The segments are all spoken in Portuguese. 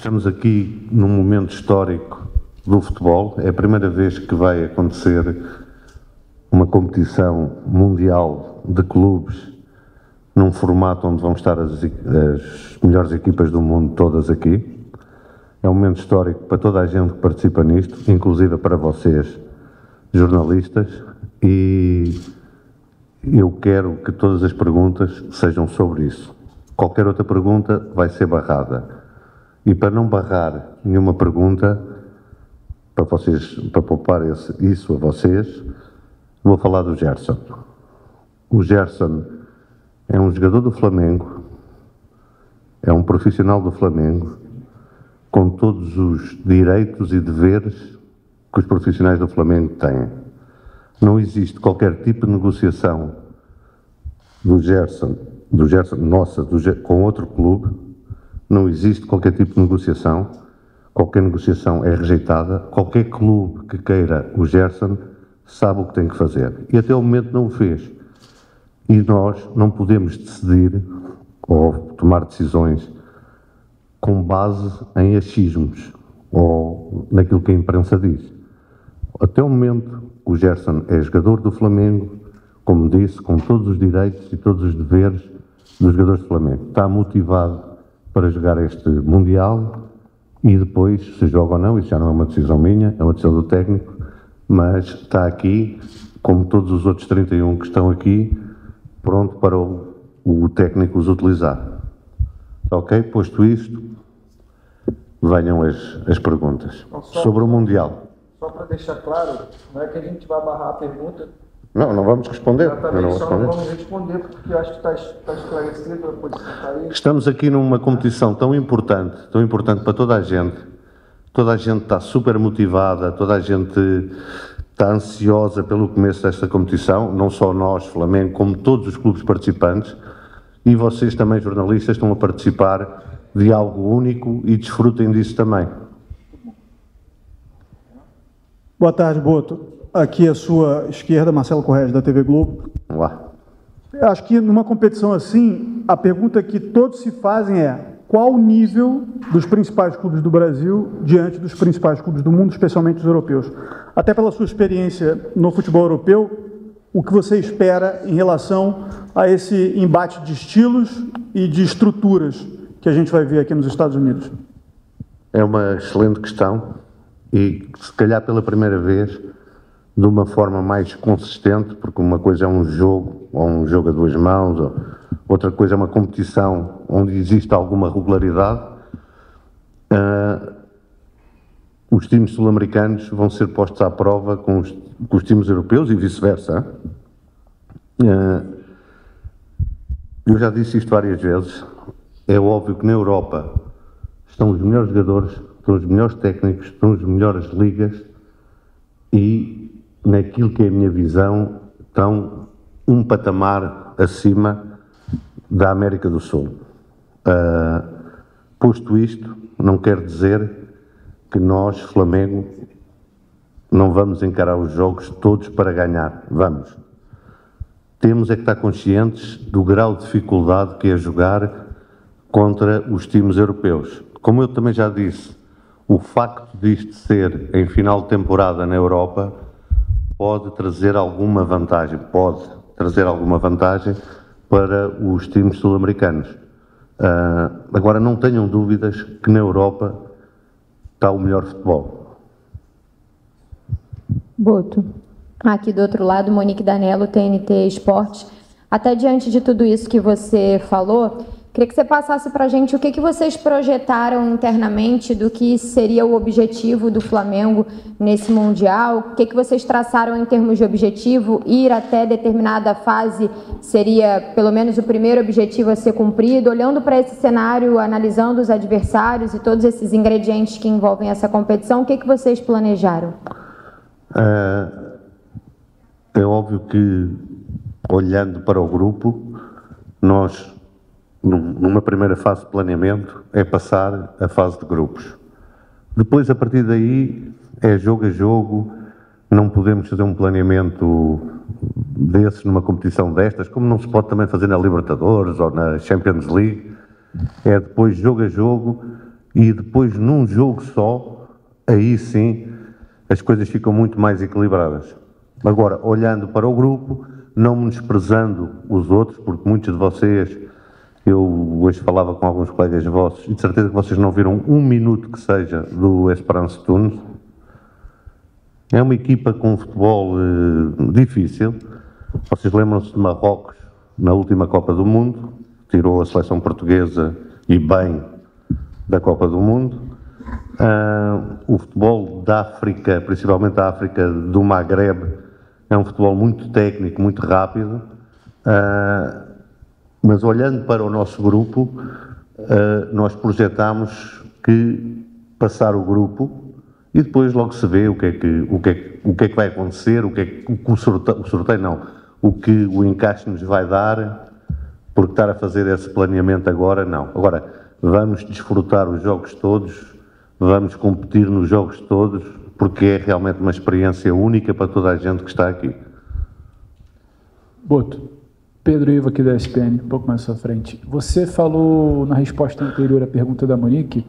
Estamos aqui num momento histórico do futebol. É a primeira vez que vai acontecer uma competição mundial de clubes num formato onde vão estar as melhores equipas do mundo todas aqui. É um momento histórico para toda a gente que participa nisto, inclusive para vocês, jornalistas, e eu quero que todas as perguntas sejam sobre isso. Qualquer outra pergunta vai ser barrada. E para não barrar nenhuma pergunta, para poupar isso a vocês, vou falar do Gerson. O Gerson é um jogador do Flamengo, é um profissional do Flamengo, com todos os direitos e deveres que os profissionais do Flamengo têm. Não existe qualquer tipo de negociação do Gerson nossa, com outro clube. Não existe qualquer tipo de negociação. Qualquer negociação é rejeitada. Qualquer clube que queira o Gerson sabe o que tem que fazer. E até o momento não o fez. E nós não podemos decidir ou tomar decisões com base em achismos ou naquilo que a imprensa diz. Até o momento, o Gerson é jogador do Flamengo, como disse, com todos os direitos e todos os deveres dos jogadores do Flamengo. Está motivado para jogar este Mundial e depois, se joga ou não, isso já não é uma decisão minha, é uma decisão do técnico, mas está aqui, como todos os outros 31 que estão aqui, pronto para o técnico os utilizar. Ok? Posto isto, venham as perguntas sobre o Mundial. Só para deixar claro, não é que a gente vai barrar a pergunta. Não vamos responder. Exatamente, só não vamos responder porque eu acho que está esclarecido a posição. Estamos aqui numa competição tão importante para toda a gente. Toda a gente está super motivada, toda a gente está ansiosa pelo começo desta competição, não só nós, Flamengo, como todos os clubes participantes, e vocês também, jornalistas, estão a participar de algo único e desfrutem disso também. Boa tarde, Boto. Aqui à sua esquerda, Marcelo Correia, da TV Globo. Olá. Acho que numa competição assim, a pergunta que todos se fazem é: qual o nível dos principais clubes do Brasil diante dos principais clubes do mundo, especialmente os europeus? Até pela sua experiência no futebol europeu, o que você espera em relação a esse embate de estilos e de estruturas que a gente vai ver aqui nos Estados Unidos? É uma excelente questão e, se calhar pela primeira vez, de uma forma mais consistente, porque uma coisa é um jogo, ou um jogo a duas mãos, ou outra coisa é uma competição onde existe alguma regularidade. Os times sul-americanos vão ser postos à prova com os times europeus e vice-versa. Eu já disse isto várias vezes. É óbvio que na Europa estão os melhores jogadores, estão os melhores técnicos, estão as melhores ligas e, naquilo que é a minha visão, estão um patamar acima da América do Sul. Posto isto, não quer dizer que nós, Flamengo, não vamos encarar os jogos todos para ganhar. Vamos. Temos é que estar conscientes do grau de dificuldade que é jogar contra os times europeus. Como eu também já disse, o facto disto ser em final de temporada na Europa pode trazer alguma vantagem para os times sul-americanos. Agora, não tenham dúvidas que na Europa está o melhor futebol. Boto. Aqui do outro lado, Monique Danello, TNT Esportes. Até diante de tudo isso que você falou, queria que você passasse para a gente o que vocês projetaram internamente do que seria o objetivo do Flamengo nesse Mundial, o que vocês traçaram em termos de objetivo, ir até determinada fase seria pelo menos o primeiro objetivo a ser cumprido, olhando para esse cenário, analisando os adversários e todos esses ingredientes que envolvem essa competição, o que vocês planejaram? É óbvio que, olhando para o grupo, nós, numa primeira fase de planeamento, é passar a fase de grupos. Depois, a partir daí, é jogo a jogo, não podemos fazer um planeamento desses numa competição destas, como não se pode também fazer na Libertadores ou na Champions League. É depois, jogo a jogo, e depois num jogo só, aí sim as coisas ficam muito mais equilibradas. Agora, olhando para o grupo, não menosprezando os outros, porque muitos de vocês, eu hoje falava com alguns colegas vossos, e de certeza que vocês não viram um minuto que seja do Esperance de Tunis. É uma equipa com um futebol difícil. Vocês lembram-se de Marrocos na última Copa do Mundo, tirou a seleção portuguesa e bem da Copa do Mundo. O futebol da África, principalmente da África do Magreb, é um futebol muito técnico, muito rápido. Mas olhando para o nosso grupo, nós projetamos que passar o grupo e depois logo se vê o que é que vai acontecer, o que o encaixe nos vai dar, porque estar a fazer esse planeamento agora, não. Agora, vamos desfrutar os jogos todos, vamos competir nos jogos todos, porque é realmente uma experiência única para toda a gente que está aqui. Boto, Pedro Ivo aqui da SPN, um pouco mais à sua frente. Você falou na resposta anterior à pergunta da Monique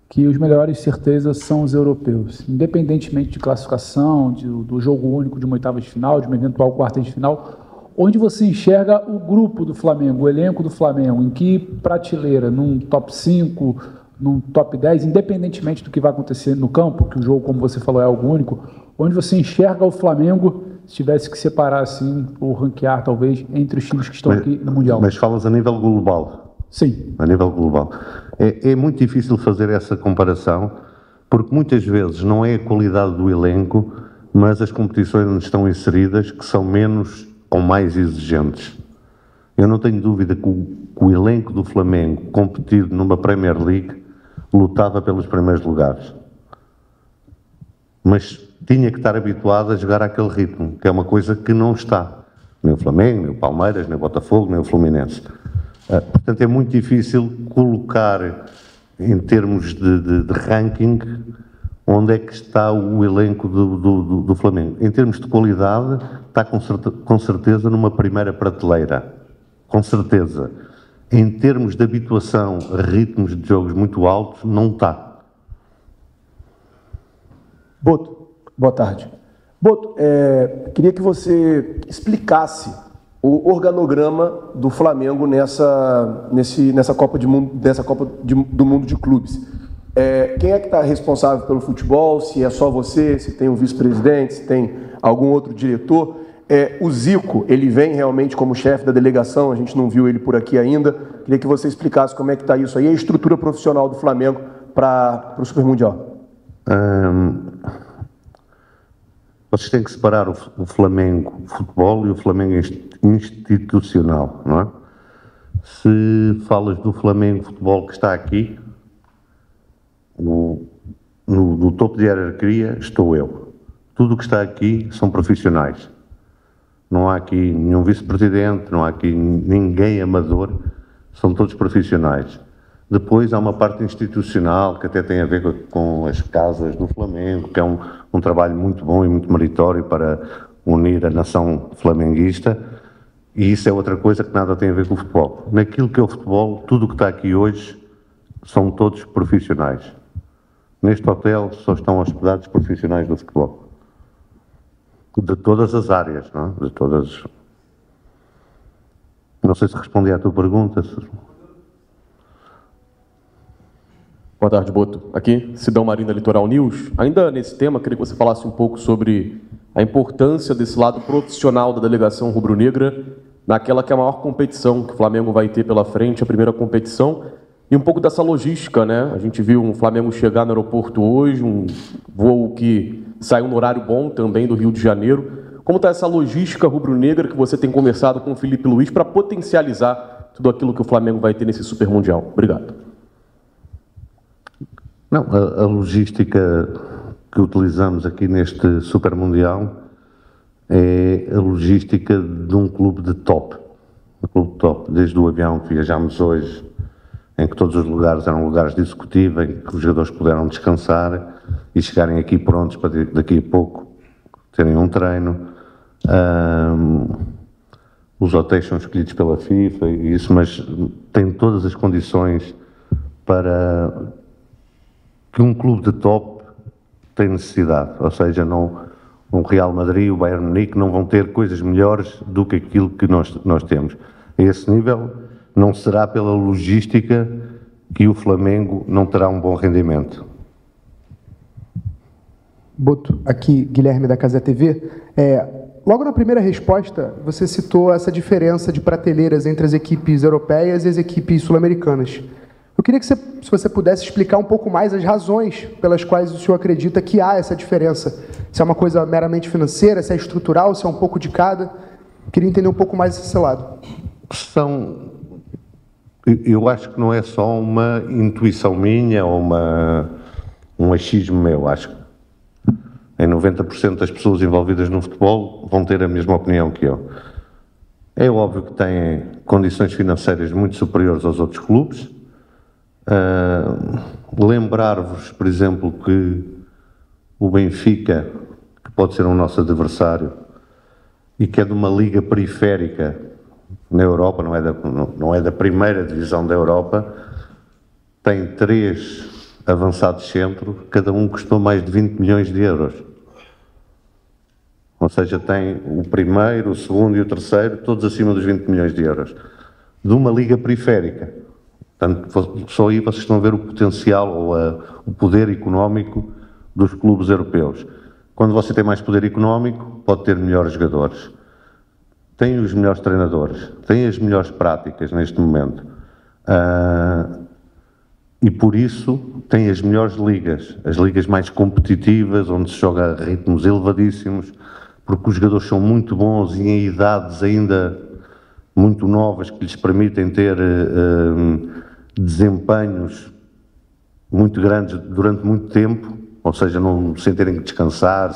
que os melhores certezas são os europeus, independentemente de classificação, do jogo único de uma oitava de final, de uma eventual quarta de final. Onde você enxerga o grupo do Flamengo, o elenco do Flamengo, em que prateleira, num top 5, num top 10, independentemente do que vai acontecer no campo, que o jogo, como você falou, é algo único, onde você enxerga o Flamengo, se tivesse que separar assim, ou ranquear talvez, entre os times que estão aqui no Mundial? Mas falas a nível global? Sim. A nível global. É muito difícil fazer essa comparação, porque muitas vezes não é a qualidade do elenco, mas as competições onde estão inseridas que são menos ou mais exigentes. Eu não tenho dúvida que o elenco do Flamengo, competido numa Premier League, lutava pelos primeiros lugares. Mas tinha que estar habituado a jogar àquele ritmo, que é uma coisa que não está. Nem o Flamengo, nem o Palmeiras, nem o Botafogo, nem o Fluminense. Portanto, é muito difícil colocar, em termos de ranking, onde é que está o elenco do Flamengo. Em termos de qualidade, está com certeza numa primeira prateleira. Com certeza. Em termos de habituação a ritmos de jogos muito altos, não está. Boto, boa tarde. Boto, queria que você explicasse o organograma do Flamengo nessa Copa do Mundo de Clubes. Quem é que está responsável pelo futebol? Se é só você, se tem um vice-presidente, se tem algum outro diretor? O Zico, ele vem realmente como chefe da delegação, a gente não viu ele por aqui ainda. Queria que você explicasse como é que está isso aí, a estrutura profissional do Flamengo para o Super Mundial. Vocês têm que separar o Flamengo futebol e o Flamengo institucional, não é? Se falas do Flamengo futebol que está aqui, no topo de hierarquia estou eu. Tudo o que está aqui são profissionais. Não há aqui nenhum vice-presidente, não há aqui ninguém amador, são todos profissionais. Depois há uma parte institucional que até tem a ver com as casas do Flamengo, que é um trabalho muito bom e muito meritório para unir a nação flamenguista, e isso é outra coisa que nada tem a ver com o futebol. Naquilo que é o futebol, tudo o que está aqui hoje são todos profissionais. Neste hotel só estão hospedados profissionais do futebol. De todas as áreas, não é? De todas. Não sei se respondi à tua pergunta. Boa tarde, Boto. Aqui, Sidão Marinho da Litoral News. Ainda nesse tema, queria que você falasse um pouco sobre a importância desse lado profissional da delegação rubro-negra naquela que é a maior competição que o Flamengo vai ter pela frente, a primeira competição, e um pouco dessa logística, né? A gente viu o Flamengo chegar no aeroporto hoje, um voo que saiu no horário bom também do Rio de Janeiro. Como está essa logística rubro-negra que você tem conversado com o Felipe Luiz para potencializar tudo aquilo que o Flamengo vai ter nesse Super Mundial? Obrigado. Não, a logística que utilizamos aqui neste Super Mundial é a logística de um clube de top. Um clube de top. Desde o avião que viajámos hoje, em que todos os lugares eram lugares de executivo, em que os jogadores puderam descansar e chegarem aqui prontos para daqui a pouco terem um treino. Os hotéis são escolhidos pela FIFA e isso, mas tem todas as condições para que um clube de top tem necessidade. Ou seja, um Real Madrid, o Bayern Munique não vão ter coisas melhores do que aquilo que nós temos. A esse nível, não será pela logística que o Flamengo não terá um bom rendimento. Boto, aqui Guilherme da Casé TV. Logo na primeira resposta, você citou essa diferença de prateleiras entre as equipes europeias e as equipes sul-americanas. Eu queria que se você pudesse explicar um pouco mais as razões pelas quais o senhor acredita que há essa diferença. Se é uma coisa meramente financeira, se é estrutural, se é um pouco de cada. Eu queria entender um pouco mais esse lado. Eu acho que não é só uma intuição minha ou um achismo meu. Acho que em 90% das pessoas envolvidas no futebol vão ter a mesma opinião que eu. É óbvio que têm condições financeiras muito superiores aos outros clubes. Lembrar-vos, por exemplo, que o Benfica, que pode ser um nosso adversário, e que é de uma liga periférica na Europa, não é da primeira divisão da Europa, tem 3 avançados centro, cada um custou mais de 20 milhões de euros. Ou seja, tem o primeiro, o segundo e o terceiro, todos acima dos 20 milhões de euros. De uma liga periférica. Portanto, só aí vocês estão a ver o potencial ou o poder económico dos clubes europeus. Quando você tem mais poder económico, pode ter melhores jogadores. Tem os melhores treinadores, tem as melhores práticas neste momento. E por isso tem as melhores ligas, as ligas mais competitivas, onde se joga a ritmos elevadíssimos, porque os jogadores são muito bons e em idades ainda muito novas que lhes permitem ter desempenhos muito grandes durante muito tempo, ou seja, sem terem que descansar.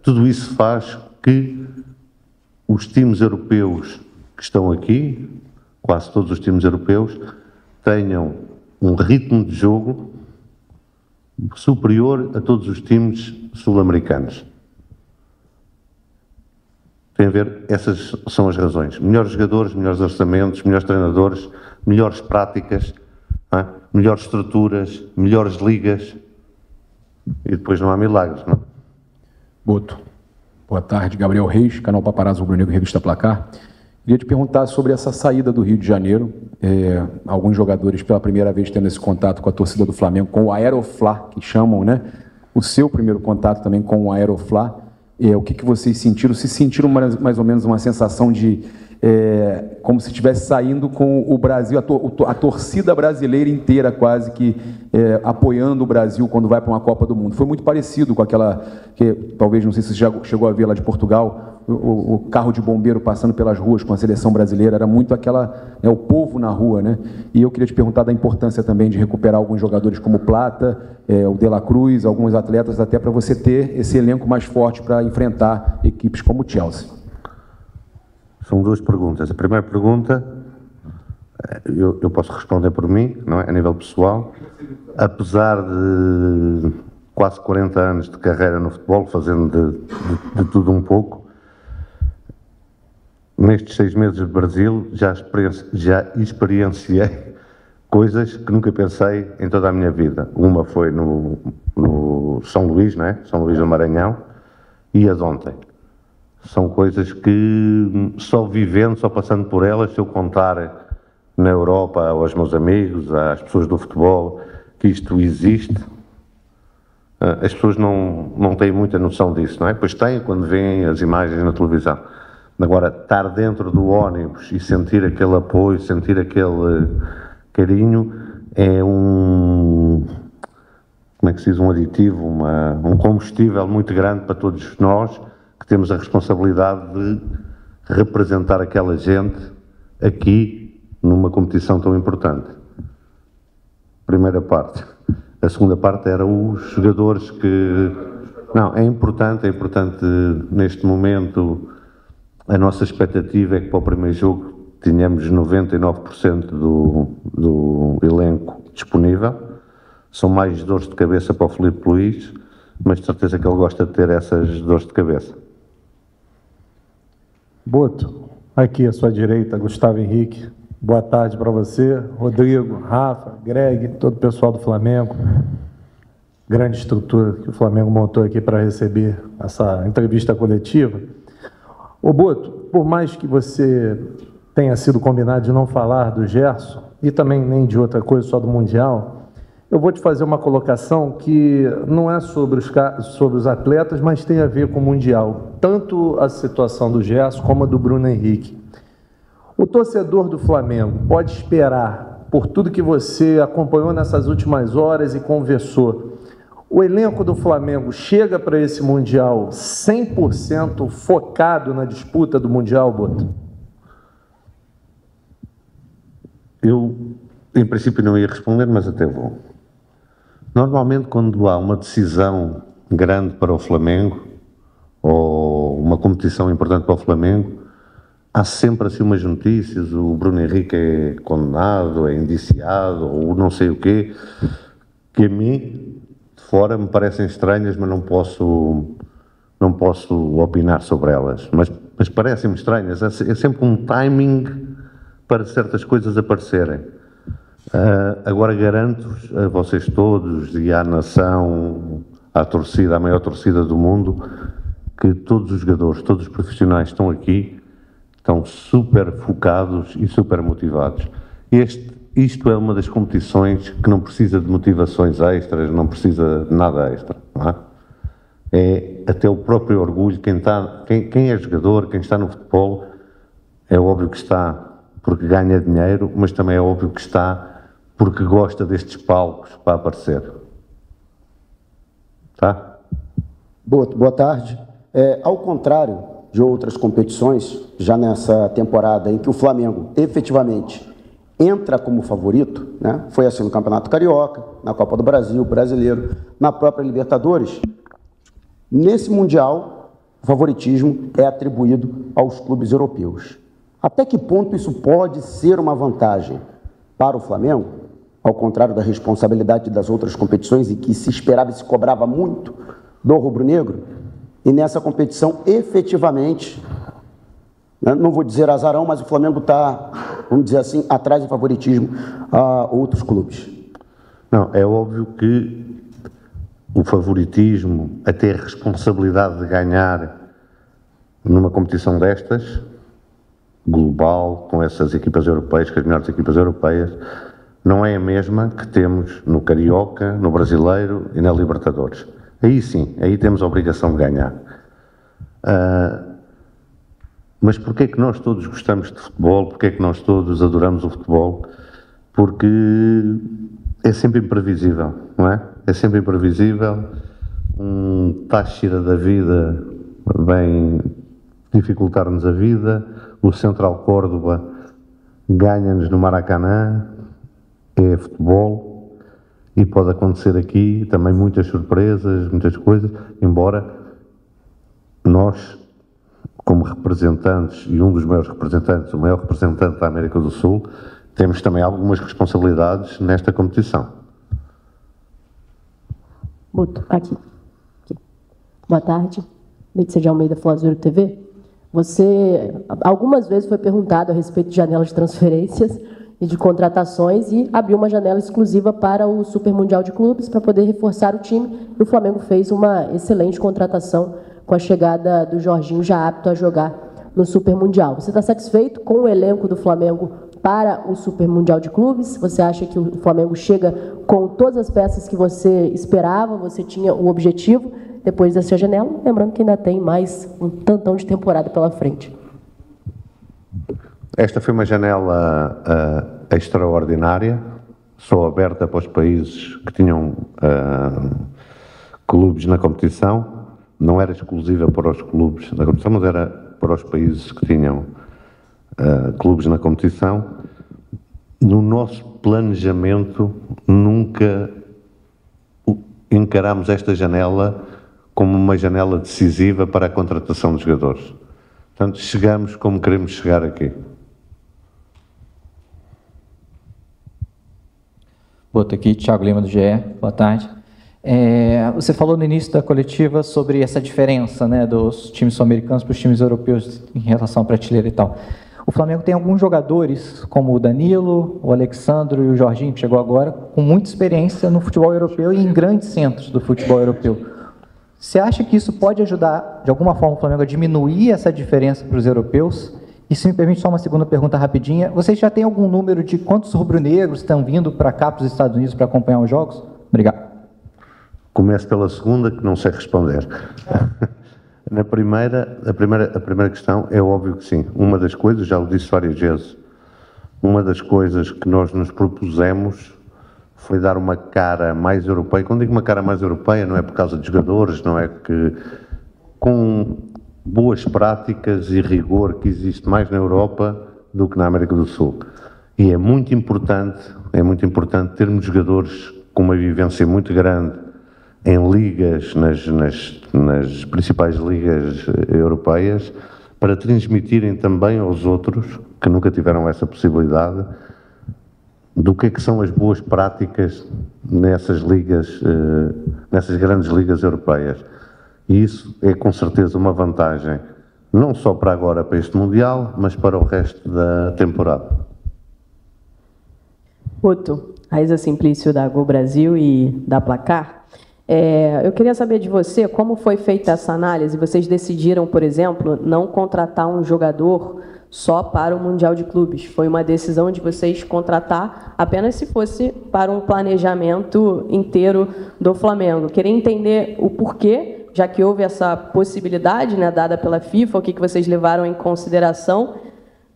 Tudo isso faz que os times europeus que estão aqui, quase todos os times europeus, tenham um ritmo de jogo superior a todos os times sul-americanos. Tem a ver, essas são as razões. Melhores jogadores, melhores orçamentos, melhores treinadores, melhores práticas, melhores estruturas, melhores ligas, e depois não há milagres, não? Boto. Boa tarde, Gabriel Reis, canal Paparazzo Rubro-Negro, Revista Placar. Queria te perguntar sobre essa saída do Rio de Janeiro. Alguns jogadores, pela primeira vez, tendo esse contato com a torcida do Flamengo, com o Aeroflá, que chamam, né? O seu primeiro contato também com o Aeroflá. O que vocês sentiram? Se sentiram mais ou menos uma sensação de como se estivesse saindo com o Brasil, a torcida brasileira inteira quase que apoiando o Brasil quando vai para uma Copa do Mundo. Foi muito parecido com aquela, que talvez, não sei se você já chegou a ver lá de Portugal, o carro de bombeiro passando pelas ruas com a seleção brasileira, era muito o povo na rua, né? E eu queria te perguntar da importância também de recuperar alguns jogadores como o Plata, o De La Cruz, alguns atletas, até para você ter esse elenco mais forte para enfrentar equipes como o Chelsea. São 2 perguntas. A primeira pergunta, eu posso responder por mim, não é? A nível pessoal. Apesar de quase 40 anos de carreira no futebol, fazendo de tudo um pouco, nestes 6 meses de Brasil já experienciei coisas que nunca pensei em toda a minha vida. Uma foi no São Luís, não é? São Luís do Maranhão, e a de ontem. São coisas que só vivendo, só passando por elas, se eu contar na Europa aos meus amigos, às pessoas do futebol, que isto existe, as pessoas não têm muita noção disso, não é? Pois têm quando veem as imagens na televisão. Agora, estar dentro do ônibus e sentir aquele apoio, sentir aquele carinho, é como é que se diz, um aditivo, um combustível muito grande para todos nós, que temos a responsabilidade de representar aquela gente aqui numa competição tão importante. Primeira parte. A segunda parte era os jogadores que... Não, é importante neste momento. A nossa expectativa é que para o primeiro jogo tenhamos 99% do elenco disponível. São mais dores de cabeça para o Filipe Luís, mas de certeza que ele gosta de ter essas dores de cabeça. Boto, aqui à sua direita, Gustavo Henrique, Boa tarde para você, Rodrigo, Rafa, Greg, todo o pessoal do Flamengo. Grande estrutura que o Flamengo montou aqui para receber essa entrevista coletiva. Ô Boto, por mais que você tenha sido combinado de não falar do Gerson, e também nem de outra coisa, só do Mundial, eu vou te fazer uma colocação que não é sobre os atletas, mas tem a ver com o Mundial. Tanto a situação do Gerson como a do Bruno Henrique. O torcedor do Flamengo pode esperar, por tudo que você acompanhou nessas últimas horas e conversou, o elenco do Flamengo chega para esse Mundial 100% focado na disputa do Mundial, Boto? Eu, em princípio, não ia responder, mas até vou. Normalmente, quando há uma decisão grande para o Flamengo, ou uma competição importante para o Flamengo, há sempre assim umas notícias, o Bruno Henrique é condenado, é indiciado, ou não sei o quê, que a mim, de fora, me parecem estranhas, mas não posso opinar sobre elas. Mas parecem-me estranhas, é sempre um timing para certas coisas aparecerem. Agora garanto-vos, a vocês todos e à nação, à torcida, à maior torcida do mundo, que todos os jogadores, todos os profissionais que estão aqui, estão super focados e super motivados. Isto é uma das competições que não precisa de motivações extras, não precisa de nada extra, não é? É até o próprio orgulho, quem é jogador, quem está no futebol, é óbvio que está porque ganha dinheiro, mas também é óbvio que está porque gosta destes palcos para aparecer. Tá? Boa tarde. Ao contrário de outras competições, já nessa temporada em que o Flamengo efetivamente entra como favorito, né? Foi assim no Campeonato Carioca, na Copa do Brasil, Brasileiro, na própria Libertadores, nesse Mundial, o favoritismo é atribuído aos clubes europeus. Até que ponto isso pode ser uma vantagem para o Flamengo, ao contrário da responsabilidade das outras competições, em que se esperava e se cobrava muito do rubro-negro, e nessa competição, efetivamente, né, não vou dizer azarão, mas o Flamengo está, vamos dizer assim, atrás de favoritismo a outros clubes? Não, é óbvio que o favoritismo, até a responsabilidade de ganhar numa competição destas, global, com essas equipas europeias, com as melhores equipas europeias, não é a mesma que temos no Carioca, no Brasileiro e na Libertadores. Aí sim, aí temos a obrigação de ganhar. Mas porquê é que nós todos gostamos de futebol? Porquê é que nós todos adoramos o futebol? Porque é sempre imprevisível, não é? É sempre imprevisível. Um Táchira da vida vem dificultar-nos a vida. O Central Córdoba ganha-nos no Maracanã. É futebol. E pode acontecer aqui também muitas surpresas, muitas coisas, embora nós, como representantes, e um dos maiores representantes, o maior representante da América do Sul, temos também algumas responsabilidades nesta competição. Aqui. Boa tarde, Letícia de Almeida, Flazouro TV. Você, algumas vezes, foi perguntado a respeito de janelas de transferências e de contratações e abriu uma janela exclusiva para o Super Mundial de Clubes para poder reforçar o time. E o Flamengo fez uma excelente contratação com a chegada do Jorginho já apto a jogar no Super Mundial. Você está satisfeito com o elenco do Flamengo para o Super Mundial de Clubes? Você acha que o Flamengo chega com todas as peças que você esperava? Você tinha o objetivo depois dessa janela? Lembrando que ainda tem mais um tantão de temporada pela frente. Esta foi uma janela extraordinária, só aberta para os países que tinham clubes na competição. Não era exclusiva para os clubes da competição, mas era para os países que tinham clubes na competição. No nosso planejamento, nunca encaramos esta janela como uma janela decisiva para a contratação de jogadores. Portanto, chegamos como queremos chegar aqui. Boto aqui, Thiago Lima do GE, boa tarde. Você falou no início da coletiva sobre essa diferença, né, dos times sul-americanos para os times europeus em relação à prateleira e tal. O Flamengo tem alguns jogadores, como o Danilo, o Alexandro e o Jorginho, que chegou agora, com muita experiência no futebol europeu e em grandes centros do futebol europeu. Você acha que isso pode ajudar, de alguma forma, o Flamengo a diminuir essa diferença para os europeus? E se me permite só uma segunda pergunta rapidinha, vocês já têm algum número de quantos rubro-negros estão vindo para cá, para os Estados Unidos, para acompanhar os jogos? Obrigado. Começo pela segunda, que não sei responder. A primeira questão é óbvio que sim. Uma das coisas, já o disse várias vezes, uma das coisas que nós nos propusemos foi dar uma cara mais europeia. Quando digo uma cara mais europeia, não é por causa de jogadores, não é que com boas práticas e rigor que existe mais na Europa do que na América do Sul. E é muito importante termos jogadores com uma vivência muito grande em ligas, nas principais ligas europeias, para transmitirem também aos outros, que nunca tiveram essa possibilidade, do que é que são as boas práticas nessas ligas, nessas grandes ligas europeias. E isso é com certeza uma vantagem, não só para agora, para este Mundial, mas para o resto da temporada. Boto, Raíza Simplício da Gol Brasil e da Placar. Eu queria saber de você como foi feita essa análise. Vocês decidiram, por exemplo, não contratar um jogador só para o Mundial de Clubes. Foi uma decisão de vocês contratar apenas se fosse para um planejamento inteiro do Flamengo. Queria entender o porquê, já que houve essa possibilidade, né, dada pela FIFA, o que vocês levaram em consideração,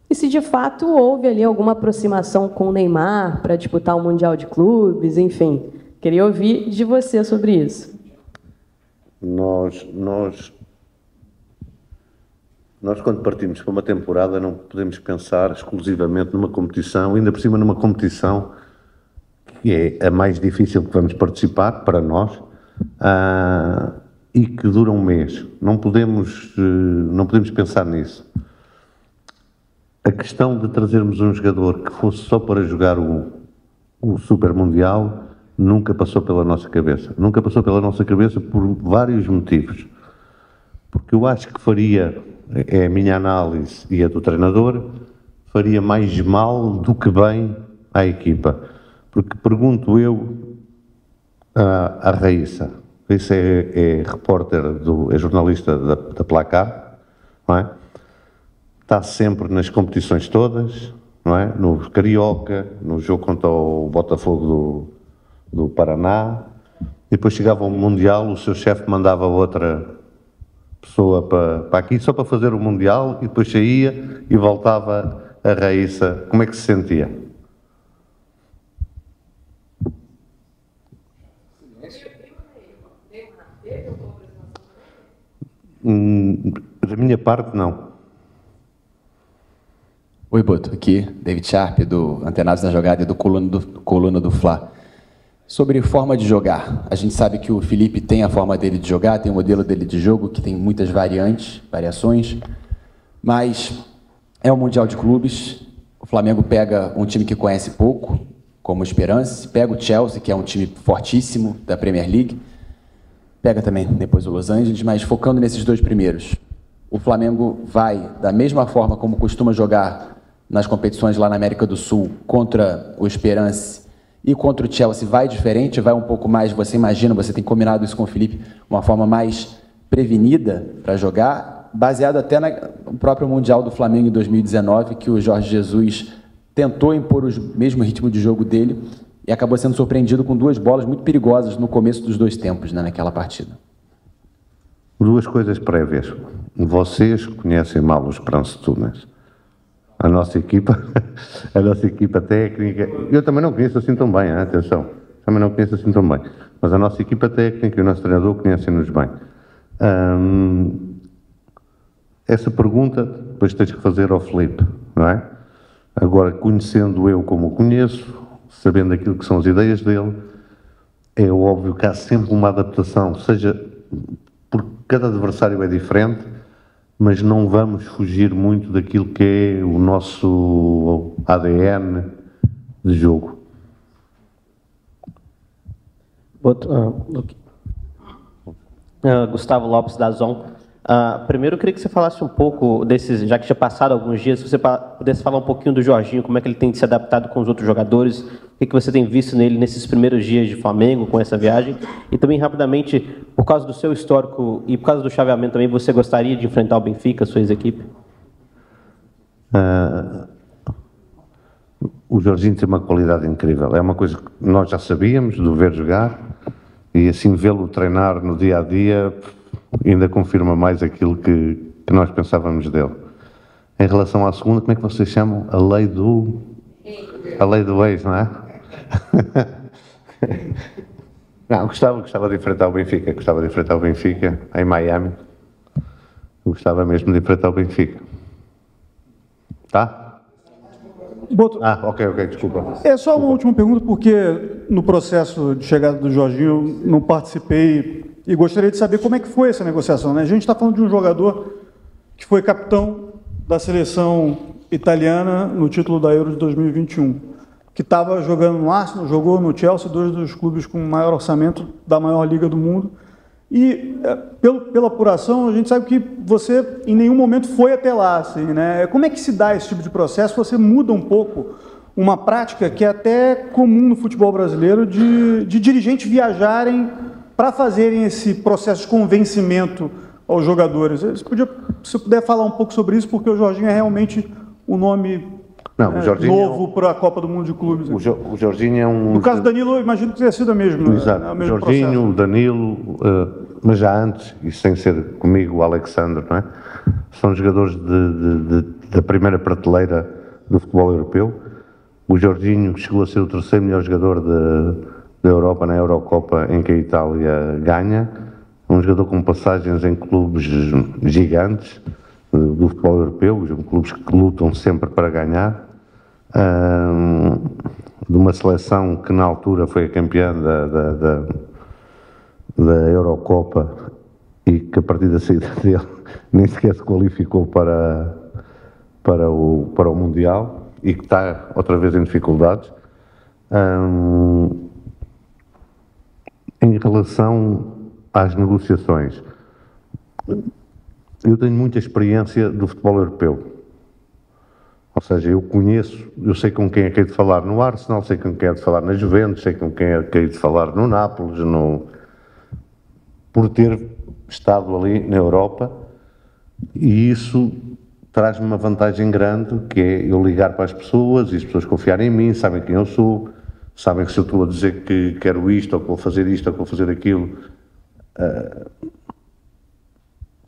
e se de fato houve ali alguma aproximação com o Neymar para disputar o Mundial de Clubes, enfim. Queria ouvir de você sobre isso. Nós quando partimos para uma temporada não podemos pensar exclusivamente numa competição, ainda por cima numa competição que é a mais difícil que vamos participar para nós e que dura um mês. Não podemos pensar nisso. A questão de trazermos um jogador que fosse só para jogar o Super Mundial nunca passou pela nossa cabeça. Nunca passou pela nossa cabeça por vários motivos. Porque eu acho que faria, é a minha análise e a do treinador, faria mais mal do que bem à equipa. Porque pergunto eu à Raíssa, Raíssa é repórter, é jornalista da Placar, não é? Está sempre nas competições todas, não é? No Carioca, no jogo contra o Botafogo do Paraná, e depois chegava ao Mundial, o seu chefe mandava outra pessoa para aqui só para fazer o Mundial, e depois saía e voltava a Raíssa. Como é que se sentia? Da minha parte, não. Oi, Boto, aqui, David Sharp, do Antenados na Jogada e do Coluna do Fla. Sobre forma de jogar, a gente sabe que o Felipe tem a forma dele de jogar, tem o modelo dele de jogo, que tem muitas variações, mas é o Mundial de Clubes, o Flamengo pega um time que conhece pouco, como o Esperance, pega o Chelsea, que é um time fortíssimo da Premier League, pega também depois o Los Angeles, mas focando nesses dois primeiros, o Flamengo vai, da mesma forma como costuma jogar nas competições lá na América do Sul, contra o Esperance, e contra o Chelsea vai diferente, vai um pouco mais, você imagina, você tem combinado isso com o Felipe, uma forma mais prevenida para jogar, baseado até no próprio Mundial do Flamengo em 2019, que o Jorge Jesus tentou impor o mesmo ritmo de jogo dele e acabou sendo surpreendido com duas bolas muito perigosas no começo dos dois tempos, né, naquela partida. Duas coisas prévias. Vocês conhecem mal os Esperance Túnez. A nossa equipa técnica, eu também não conheço assim tão bem, atenção, também não conheço assim tão bem, mas a nossa equipa técnica e o nosso treinador conhecem-nos bem. Essa pergunta depois tens que fazer ao Felipe, não é? Agora, conhecendo eu como o conheço, sabendo aquilo que são as ideias dele, é óbvio que há sempre uma adaptação, seja porque cada adversário é diferente, mas não vamos fugir muito daquilo que é o nosso ADN de jogo. Gustavo Lopes da Zon. Primeiro, eu queria que você falasse um pouco desses, já que tinha passado alguns dias, se você pudesse falar um pouquinho do Jorginho, como é que ele tem se adaptado com os outros jogadores, o que você tem visto nele nesses primeiros dias de Flamengo, com essa viagem, e também, rapidamente, por causa do seu histórico e por causa do chaveamento também, você gostaria de enfrentar o Benfica, sua ex-equipe? O Jorginho tem uma qualidade incrível, é uma coisa que nós já sabíamos, de o ver jogar, e assim vê-lo treinar no dia-a-dia, ainda confirma mais aquilo que nós pensávamos dele. Em relação à segunda, como é que vocês chamam? A lei do ex, não é? Não, gostava de enfrentar o Benfica, em Miami. Gostava mesmo de enfrentar o Benfica. Tá? Boto, ok, desculpa. É só uma última pergunta, porque no processo de chegada do Jorginho não participei e gostaria de saber como é que foi essa negociação, né? A gente está falando de um jogador que foi capitão da seleção italiana no título da Euro de 2021, que estava jogando no Arsenal, jogou no Chelsea, dois dos clubes com maior orçamento da maior liga do mundo. E pela apuração, a gente sabe que você em nenhum momento foi até lá, assim, né? Como é que se dá esse tipo de processo? Você muda um pouco uma prática que é até comum no futebol brasileiro de dirigentes viajarem para fazerem esse processo de convencimento aos jogadores. Se puder falar um pouco sobre isso, porque o Jorginho é realmente um nome novo para a Copa do Mundo de Clubes. O Jorginho é um... No caso do Danilo, eu imagino que tenha sido a mesma. Exato. O Jorginho, o Danilo, mas já antes, e sem ser comigo, o Alexandre, não é? São jogadores da primeira prateleira do futebol europeu. O Jorginho chegou a ser o terceiro melhor jogador da Europa na Eurocopa, em que a Itália ganha. Um jogador com passagens em clubes gigantes do futebol europeu, clubes que lutam sempre para ganhar. De uma seleção que na altura foi a campeã da Eurocopa e que a partir da saída dele nem sequer se qualificou para o Mundial e que está outra vez em dificuldades. Em relação às negociações, eu tenho muita experiência do futebol europeu. Ou seja, eu sei com quem é que hei de falar no Arsenal, sei com quem é de falar na Juventus, sei com quem é que hei de falar no Nápoles, por ter estado ali na Europa, e isso traz-me uma vantagem grande, que é eu ligar para as pessoas e as pessoas confiarem em mim, sabem quem eu sou, sabem que se eu estou a dizer que quero isto, ou que vou fazer isto, ou que vou fazer aquilo,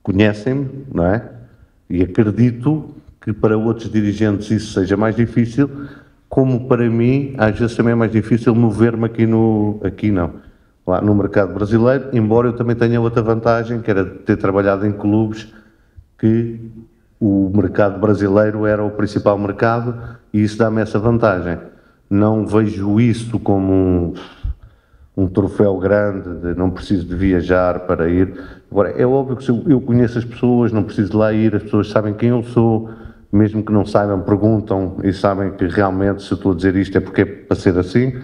conhecem-me, não é? E acredito que para outros dirigentes isso seja mais difícil, como para mim, às vezes também é mais difícil mover-me lá no mercado brasileiro, embora eu também tenha outra vantagem, que era ter trabalhado em clubes que o mercado brasileiro era o principal mercado, e isso dá-me essa vantagem. Não vejo isso como um troféu grande, não preciso de viajar para ir. Agora, é óbvio que se eu conheço as pessoas, não preciso de lá ir, as pessoas sabem quem eu sou, mesmo que não saibam, perguntam e sabem que realmente se eu estou a dizer isto é porque é para ser assim.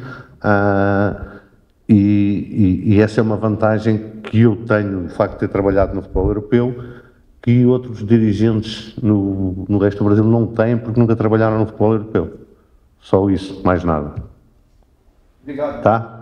E essa é uma vantagem que eu tenho, o facto de ter trabalhado no futebol europeu, que outros dirigentes no resto do Brasil não têm, porque nunca trabalharam no futebol europeu. Só isso, mais nada. Obrigado. Tá?